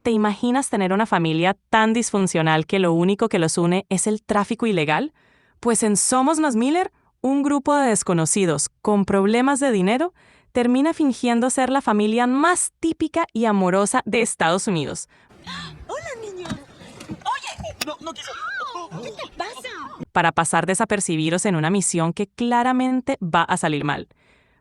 ¿Te imaginas tener una familia tan disfuncional que lo único que los une es el tráfico ilegal? Pues en Somos los Miller, un grupo de desconocidos con problemas de dinero termina fingiendo ser la familia más típica y amorosa de Estados Unidos. ¡Hola, niño! ¡Oye! No quiso. ¿Qué te pasa? Para pasar desapercibidos en una misión que claramente va a salir mal.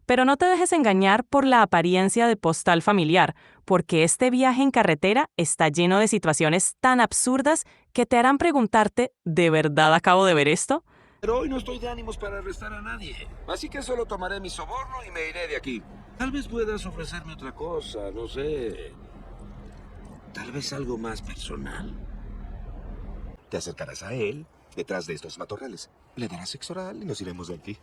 Pero no te dejes engañar por la apariencia de postal familiar, porque este viaje en carretera está lleno de situaciones tan absurdas que te harán preguntarte, ¿de verdad acabo de ver esto? Pero hoy no estoy de ánimos para arrestar a nadie. Así que solo tomaré mi soborno y me iré de aquí. Tal vez puedas ofrecerme otra cosa, no sé. Tal vez algo más personal. Te acercarás a él detrás de estos matorrales. Le darás sexo oral y nos iremos de aquí.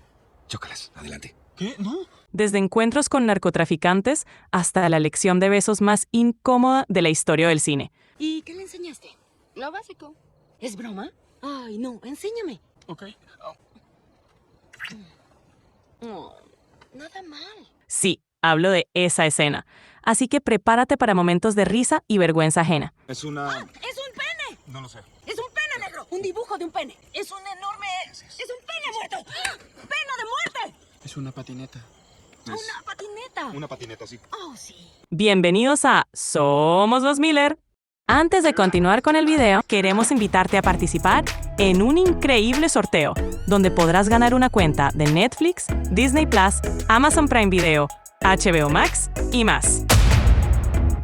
Chócalas, adelante. ¿Qué? ¿No? Desde encuentros con narcotraficantes hasta la lección de besos más incómoda de la historia del cine. ¿Y qué le enseñaste? Lo básico. ¿Es broma? Ay, no, enséñame. Ok. No, nada mal. Sí, hablo de esa escena. Así que prepárate para momentos de risa y vergüenza ajena. Es una... ¡Es un pene! No lo sé. ¡Es un pene negro! Un dibujo de un pene. Es un enorme... ¡Es un pene muerto! ¡Ah! ¡Pena de muerte! Es una patineta. Una patineta. Una patineta, sí. Oh, sí. Bienvenidos a Somos los Miller. Antes de continuar con el video, queremos invitarte a participar en un increíble sorteo, donde podrás ganar una cuenta de Netflix, Disney Plus, Amazon Prime Video, HBO Max y más.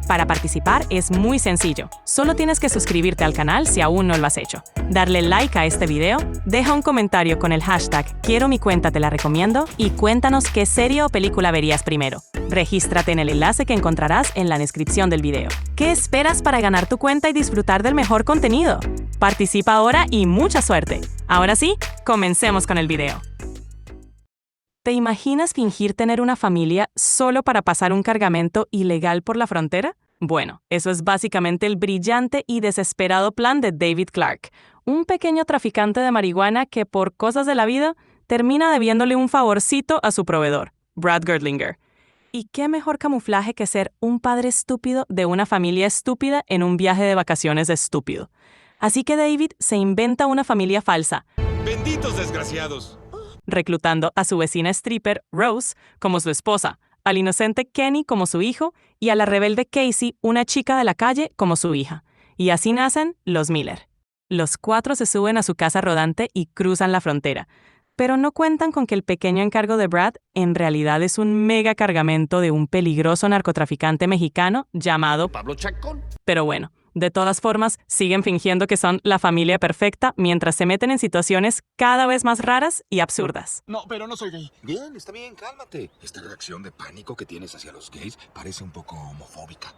Para participar es muy sencillo. Solo tienes que suscribirte al canal si aún no lo has hecho, darle like a este video, deja un comentario con el hashtag Quiero mi cuenta te la recomiendo y cuéntanos qué serie o película verías primero. Regístrate en el enlace que encontrarás en la descripción del video. ¿Qué esperas para ganar tu cuenta y disfrutar del mejor contenido? Participa ahora y mucha suerte. Ahora sí, comencemos con el video. ¿Te imaginas fingir tener una familia solo para pasar un cargamento ilegal por la frontera? Bueno, eso es básicamente el brillante y desesperado plan de David Clark, un pequeño traficante de marihuana que por cosas de la vida termina debiéndole un favorcito a su proveedor, Brad Gertlinger. ¿Y qué mejor camuflaje que ser un padre estúpido de una familia estúpida en un viaje de vacaciones estúpido? Así que David se inventa una familia falsa, ¡Benditos desgraciados! reclutando a su vecina stripper, Rose, como su esposa, al inocente Kenny como su hijo y a la rebelde Casey, una chica de la calle, como su hija. Y así nacen los Miller. Los cuatro se suben a su casa rodante y cruzan la frontera, pero no cuentan con que el pequeño encargo de Brad en realidad es un mega cargamento de un peligroso narcotraficante mexicano llamado Pablo Chacón. Pero bueno, de todas formas, siguen fingiendo que son la familia perfecta mientras se meten en situaciones cada vez más raras y absurdas. No, pero no soy gay. Bien, está bien, cálmate. Esta reacción de pánico que tienes hacia los gays parece un poco homofóbica.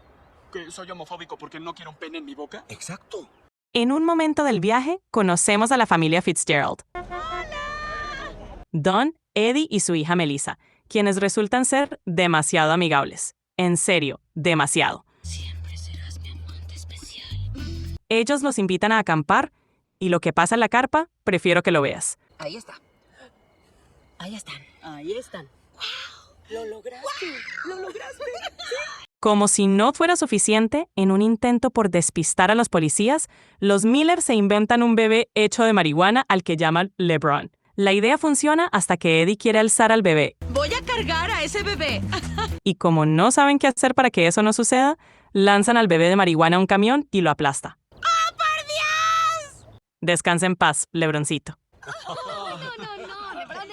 ¿Que soy homofóbico porque no quiero un pene en mi boca? Exacto. En un momento del viaje, conocemos a la familia Fitzgerald. Don, Eddie y su hija Melissa, quienes resultan ser demasiado amigables. En serio, demasiado. Siempre serás mi amante especial. Ellos los invitan a acampar y lo que pasa en la carpa, prefiero que lo veas. Ahí está. Ahí están. Ahí están. ¡Wow! ¡Lo lograste! ¡Lo lograste! Como si no fuera suficiente, en un intento por despistar a los policías, los Miller se inventan un bebé hecho de marihuana al que llaman LeBron. La idea funciona hasta que Eddie quiere alzar al bebé. Voy a cargar a ese bebé. Y como no saben qué hacer para que eso no suceda, lanzan al bebé de marihuana a un camión y lo aplasta. ¡Oh, por Dios! Descansa en paz, Lebroncito. No. LeBron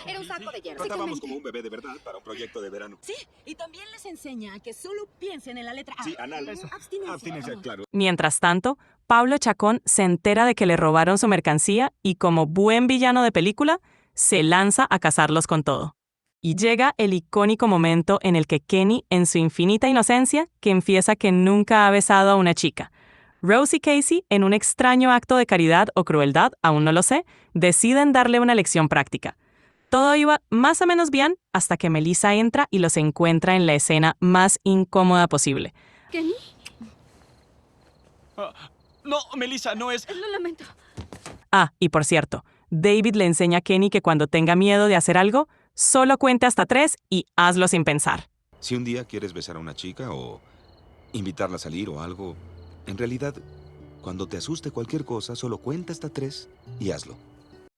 era un saco de hierro. Tratábamos como un bebé de verdad para un proyecto de verano. Sí, y también les enseña que solo piensen en la letra A. Sí, anal. Abstinencia. Abstinencia, claro. Mientras tanto, Pablo Chacón se entera de que le robaron su mercancía y como buen villano de película, se lanza a cazarlos con todo. Y llega el icónico momento en el que Kenny, en su infinita inocencia, confiesa que nunca ha besado a una chica. Rose y Casey, en un extraño acto de caridad o crueldad, aún no lo sé, deciden darle una lección práctica. Todo iba más o menos bien hasta que Melissa entra y los encuentra en la escena más incómoda posible. ¿Kenny? No, Melissa, no es... Lo lamento. Ah, y por cierto, David le enseña a Kenny que cuando tenga miedo de hacer algo, solo cuente hasta 3 y hazlo sin pensar. Si un día quieres besar a una chica o invitarla a salir o algo, En realidad, cuando te asuste cualquier cosa, solo cuenta hasta 3 y hazlo.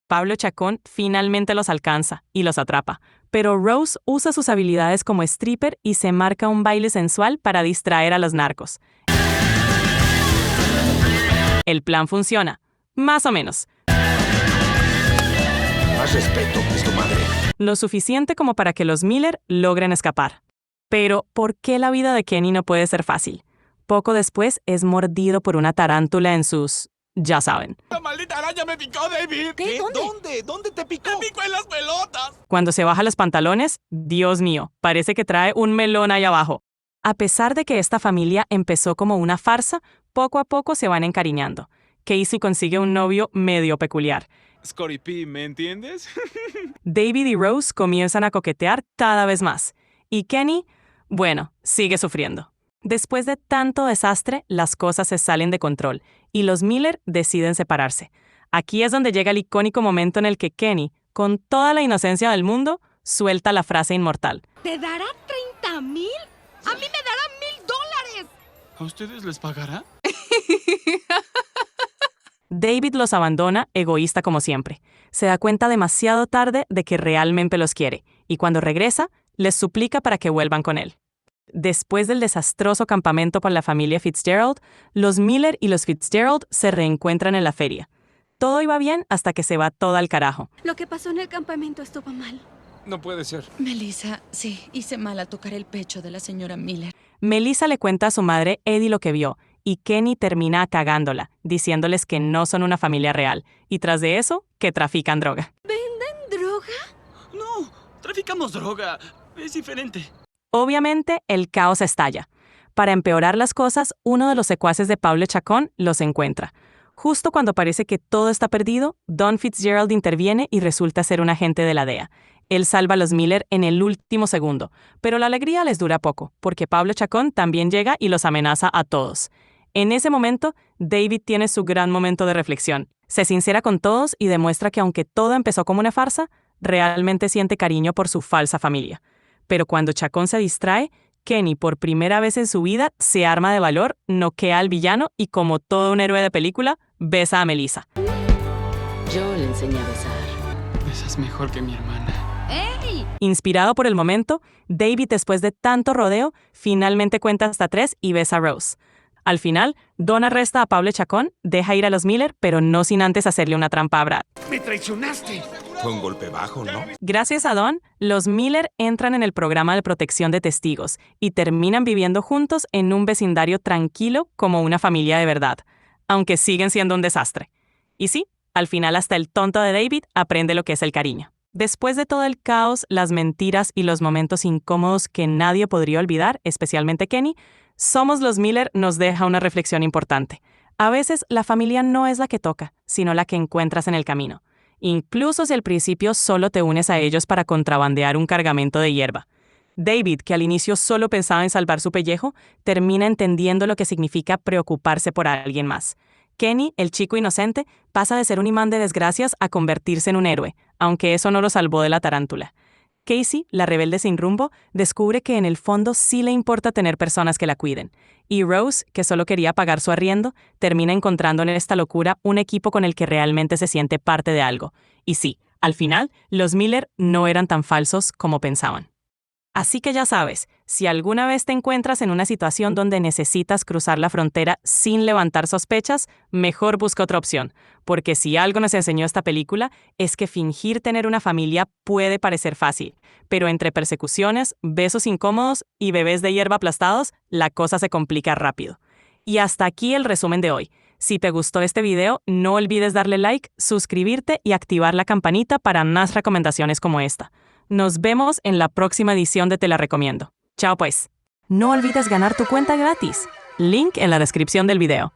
Pablo Chacón finalmente los alcanza y los atrapa, pero Rose usa sus habilidades como stripper y se marca un baile sensual para distraer a los narcos. El plan funciona, más o menos. Más respeto, es tu madre. Lo suficiente como para que los Miller logren escapar. Pero, ¿por qué la vida de Kenny no puede ser fácil? Poco después es mordido por una tarántula en sus... ya saben. ¡La maldita araña me picó, David! ¿Qué? ¿Dónde? ¿Dónde? ¿Dónde te picó? ¡Me picó en las pelotas! Cuando se baja los pantalones, Dios mío, parece que trae un melón ahí abajo. A pesar de que esta familia empezó como una farsa, poco a poco se van encariñando. Casey consigue un novio medio peculiar. Scotty P, ¿me entiendes? David y Rose comienzan a coquetear cada vez más. Y Kenny, bueno, sigue sufriendo. Después de tanto desastre, las cosas se salen de control y los Miller deciden separarse. Aquí es donde llega el icónico momento en el que Kenny, con toda la inocencia del mundo, suelta la frase inmortal. ¿Te dará 30,000? ¡A mí me dará $1,000! ¿A ustedes les pagará? David los abandona, egoísta como siempre. Se da cuenta demasiado tarde de que realmente los quiere, y cuando regresa, les suplica para que vuelvan con él. Después del desastroso campamento con la familia Fitzgerald, los Miller y los Fitzgerald se reencuentran en la feria. Todo iba bien hasta que se va todo al carajo. Lo que pasó en el campamento estuvo mal. No puede ser. Melissa, sí, hice mal al tocar el pecho de la señora Miller. Melissa le cuenta a su madre Eddie lo que vio, y Kenny termina cagándola, diciéndoles que no son una familia real, y tras de eso, que trafican droga. ¿Venden droga? No, traficamos droga. Es diferente. Obviamente, el caos estalla. Para empeorar las cosas, uno de los secuaces de Pablo Chacón los encuentra. Justo cuando parece que todo está perdido, Don Fitzgerald interviene y resulta ser un agente de la DEA. Él salva a los Miller en el último segundo, pero la alegría les dura poco, porque Pablo Chacón también llega y los amenaza a todos. En ese momento, David tiene su gran momento de reflexión. Se sincera con todos y demuestra que aunque todo empezó como una farsa, realmente siente cariño por su falsa familia. Pero cuando Chacón se distrae, Kenny, por primera vez en su vida, se arma de valor, noquea al villano y, como todo un héroe de película, besa a Melissa. Yo le enseñé a besar. Besas mejor que mi hermana. ¡Ey! Inspirado por el momento, David, después de tanto rodeo, finalmente cuenta hasta 3 y besa a Rose. Al final, Don arresta a Pablo Chacón, deja ir a los Miller, pero no sin antes hacerle una trampa a Brad. ¡Me traicionaste! Fue un golpe bajo, ¿no? Gracias a Don, los Miller entran en el programa de protección de testigos y terminan viviendo juntos en un vecindario tranquilo como una familia de verdad, aunque siguen siendo un desastre. Y sí, al final hasta el tonto de David aprende lo que es el cariño. Después de todo el caos, las mentiras y los momentos incómodos que nadie podría olvidar, especialmente Kenny, Somos los Miller nos deja una reflexión importante. A veces la familia no es la que toca, sino la que encuentras en el camino. Incluso si al principio solo te unes a ellos para contrabandear un cargamento de hierba. David, que al inicio solo pensaba en salvar su pellejo, termina entendiendo lo que significa preocuparse por alguien más. Kenny, el chico inocente, pasa de ser un imán de desgracias a convertirse en un héroe, aunque eso no lo salvó de la tarántula. Casey, la rebelde sin rumbo, descubre que en el fondo sí le importa tener personas que la cuiden. Y Rose, que solo quería pagar su arriendo, termina encontrando en esta locura un equipo con el que realmente se siente parte de algo. Y sí, al final, los Miller no eran tan falsos como pensaban. Así que ya sabes, si alguna vez te encuentras en una situación donde necesitas cruzar la frontera sin levantar sospechas, mejor busca otra opción, porque si algo nos enseñó esta película es que fingir tener una familia puede parecer fácil, pero entre persecuciones, besos incómodos y bebés de hierba aplastados, la cosa se complica rápido. Y hasta aquí el resumen de hoy. Si te gustó este video, no olvides darle like, suscribirte y activar la campanita para más recomendaciones como esta. Nos vemos en la próxima edición de Te la recomiendo. Chao pues. No olvides ganar tu cuenta gratis. Link en la descripción del video.